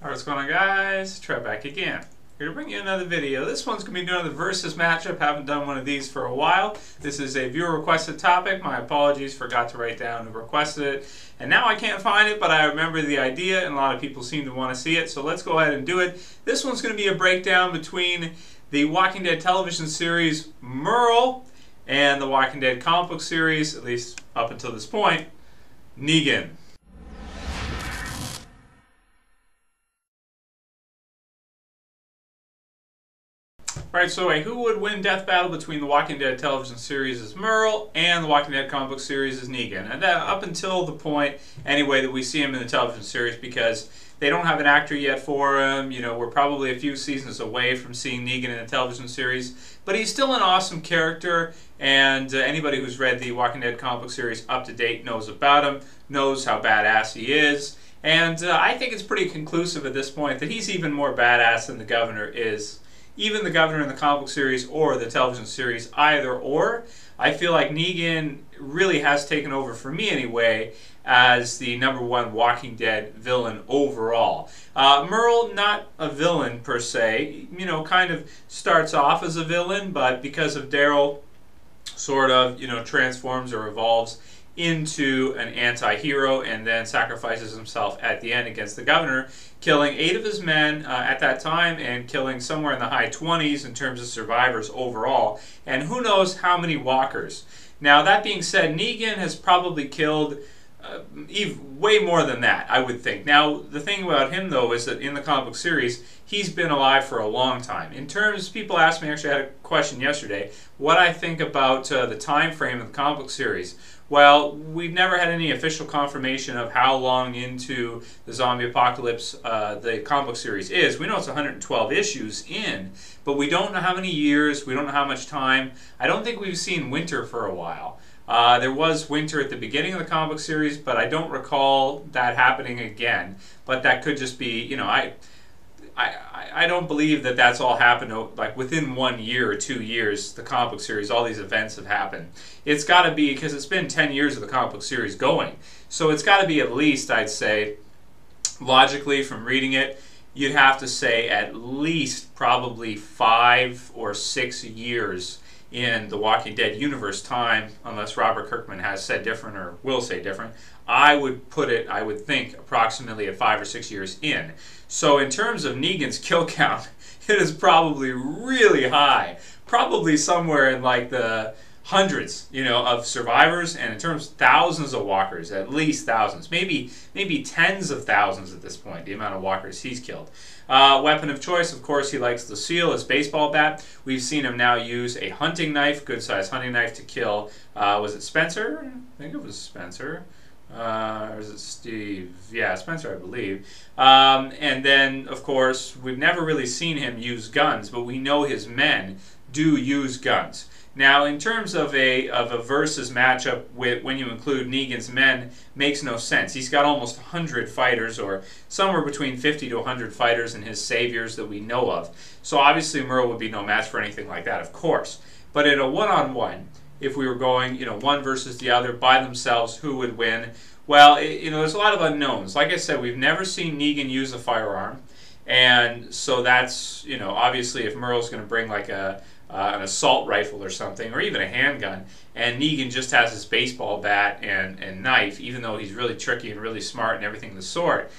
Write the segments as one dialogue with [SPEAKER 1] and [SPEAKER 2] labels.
[SPEAKER 1] Alright, what's going on, guys? Trey back again. Here to bring you another video. This one's going to be doing the versus matchup. Haven't done one of these for a while. This is a viewer requested topic. My apologies, forgot to write down who requested it. And now I can't find it, but I remember the idea and a lot of people seem to want to see it. So let's go ahead and do it. This one's going to be a breakdown between the Walking Dead television series Merle and the Walking Dead comic book series, at least up until this point, Negan. Right, so who would win death battle between the Walking Dead television series as Merle and the Walking Dead comic book series as Negan? And that up until the point, anyway, that we see him in the television series, because they don't have an actor yet for him. You know, we're probably a few seasons away from seeing Negan in the television series, but he's still an awesome character, and anybody who's read the Walking Dead comic book series up to date knows about him, knows how badass he is, and I think it's pretty conclusive at this point that he's even more badass than the Governor is. Even the Governor in the comic book series or the television series, either or. I feel like Negan really has taken over, for me anyway, as the #1 Walking Dead villain overall. Merle, not a villain per se, you know, kind of starts off as a villain, but because of Daryl, sort of, you know, transforms or evolves into an anti-hero and then sacrifices himself at the end against the Governor, killing 8 of his men at that time and killing somewhere in the high 20s in terms of survivors overall, and who knows how many walkers. Now, that being said, Negan has probably killed way more than that, I would think. Now, the thing about him, though, is that in the comic book series, he's been alive for a long time. In terms, people asked me, actually I had a question yesterday, what I think about the time frame of the comic book series. Well, we've never had any official confirmation of how long into the zombie apocalypse the comic book series is. We know it's 112 issues in, but we don't know how many years, we don't know how much time. I don't think we've seen winter for a while. There was winter at the beginning of the comic book series, but I don't recall that happening again. But that could just be, you know, I don't believe that that's all happened like within 1 year or 2 years. The comic book series, all these events have happened. It's got to be, because it's been 10 years of the comic book series going, so it's got to be at least, I'd say, logically from reading it, you'd have to say at least probably 5 or 6 years in the Walking Dead universe time, unless Robert Kirkman has said different or will say different. I would put it, I would think, approximately at 5 or 6 years in. So in terms of Negan's kill count, it is probably really high. Probably somewhere in like the hundreds, you know, of survivors, and in terms of thousands of walkers, at least thousands, maybe tens of thousands at this point, the amount of walkers he's killed. Weapon of choice, of course, he likes the seal, his baseball bat. We've seen him now use a hunting knife, good-sized hunting knife, to kill, was it Spencer? I think it was Spencer. Or is it Steve? Yeah, Spencer, I believe. And then, of course, we've never really seen him use guns, but we know his men do use guns. Now, in terms of a versus matchup when you include Negan's men, makes no sense. He's got almost 100 fighters, or somewhere between 50 to 100 fighters in his saviors that we know of. So obviously Merle would be no match for anything like that, of course. But in a one-on-one, if we were going, you know, one versus the other by themselves, who would win? Well, you know, there's a lot of unknowns. Like I said, we've never seen Negan use a firearm, and so that's, you know, obviously if Merle's going to bring like an assault rifle or something, or even a handgun, and Negan just has his baseball bat and knife, even though he's really tricky and really smart and everything of the sort,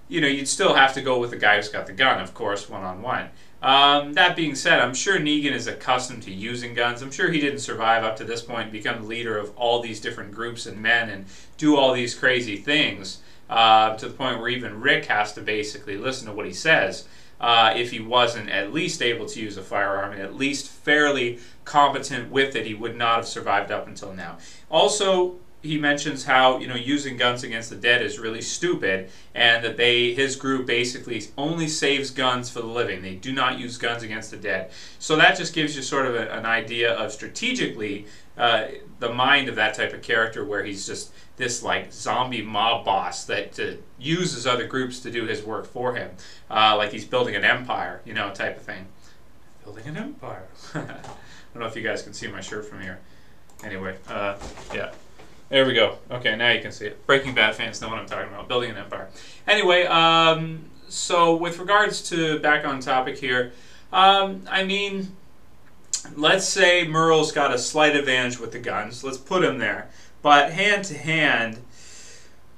[SPEAKER 1] you know, you'd still have to go with the guy who's got the gun, of course, one-on-one. That being said, I'm sure Negan is accustomed to using guns. I'm sure he didn't survive up to this point and become the leader of all these different groups and men and do all these crazy things to the point where even Rick has to basically listen to what he says if he wasn't at least able to use a firearm and at least fairly competent with it. He would not have survived up until now. Also, he mentions how, you know, using guns against the dead is really stupid, and that his group basically only saves guns for the living. They do not use guns against the dead. So that just gives you sort of an idea of strategically the mind of that type of character, where he's just this like zombie mob boss that uses other groups to do his work for him, like he's building an empire, you know, type of thing. Building an empire. I don't know if you guys can see my shirt from here. Anyway, yeah. There we go. Okay, now you can see it. Breaking Bad fans know what I'm talking about. Building an empire. Anyway, So with regards to, back on topic here, I mean, let's say Merle's got a slight advantage with the guns. Let's put him there. But hand to hand,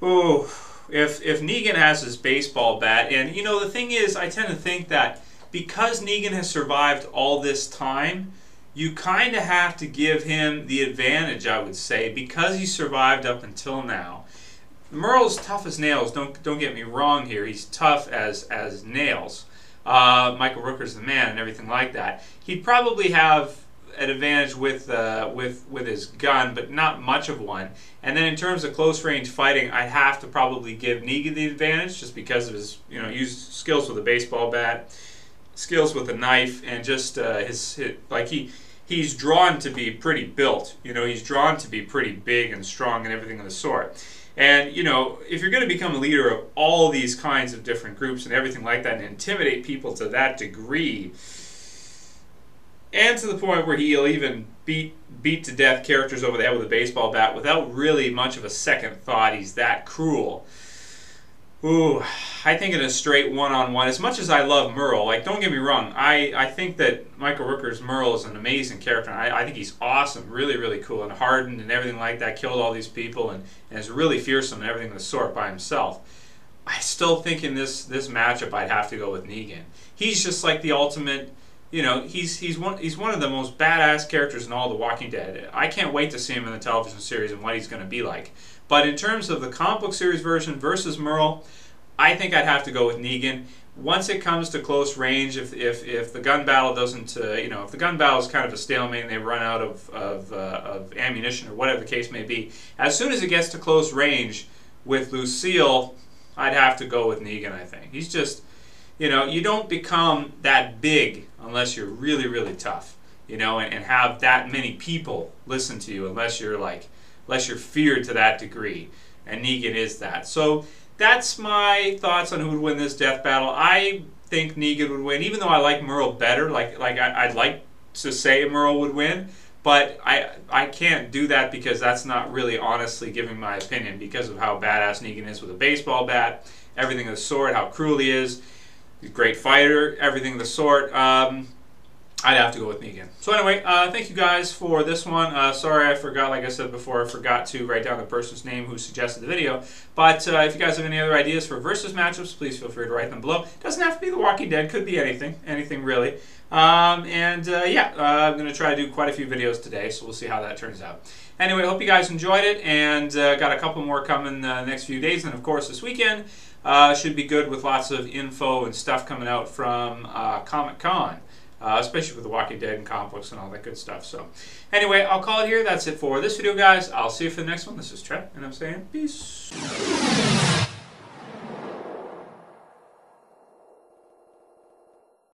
[SPEAKER 1] ooh, if Negan has his baseball bat, and you know, the thing is, I tend to think that because Negan has survived all this time, you kind of have to give him the advantage, I would say, because he survived up until now. Merle's tough as nails. Don't get me wrong here. He's tough as nails. Michael Rooker's the man and everything like that. He'd probably have an advantage with his gun, but not much of one. And then in terms of close range fighting, I'd have to probably give Negan the advantage just because of his used skills with a baseball bat, skills with a knife, and just he's drawn to be pretty built. He's drawn to be pretty big and strong and everything of the sort. And, if you're going to become a leader of all these kinds of different groups and everything like that and intimidate people to that degree, and to the point where he'll even beat to death characters over the head with a baseball bat without really much of a second thought, he's that cruel. Ooh, I think in a straight one-on-one, as much as I love Merle, like, don't get me wrong, I think that Michael Rooker's Merle is an amazing character. I think he's awesome, really, really cool, and hardened and everything like that, killed all these people, and is really fearsome and everything of the sort by himself. I still think in this matchup I'd have to go with Negan. He's just like the ultimate, he's one of the most badass characters in all The Walking Dead. I can't wait to see him in the television series and what he's going to be like. But in terms of the comic book series version versus Merle, I think I'd have to go with Negan. Once it comes to close range, if the gun battle doesn't, if the gun battle is kind of a stalemate and they run out of ammunition or whatever the case may be, as soon as it gets to close range with Lucille, I'd have to go with Negan, I think. He's just, you don't become that big unless you're really, really tough, and have that many people listen to you unless you're feared to that degree. And Negan is that. So that's my thoughts on who would win this death battle. I think Negan would win, even though I like Merle better. I'd like to say Merle would win, but I can't do that because that's not really honestly giving my opinion because of how badass Negan is with a baseball bat, everything of the sort, how cruel he is. He's a great fighter, everything of the sort. I'd have to go with Negan. So anyway, thank you guys for this one. Sorry I forgot, like I said before, I forgot to write down the person's name who suggested the video. But if you guys have any other ideas for versus matchups, please feel free to write them below. Doesn't have to be The Walking Dead, could be anything really. I'm going to try to do quite a few videos today, so we'll see how that turns out. Anyway, I hope you guys enjoyed it, and got a couple more coming the next few days, and of course this weekend should be good with lots of info and stuff coming out from Comic-Con. Especially with The Walking Dead and comic books and all that good stuff. So, anyway, I'll call it here. That's it for this video, guys. I'll see you for the next one. This is Trev, and I'm saying peace.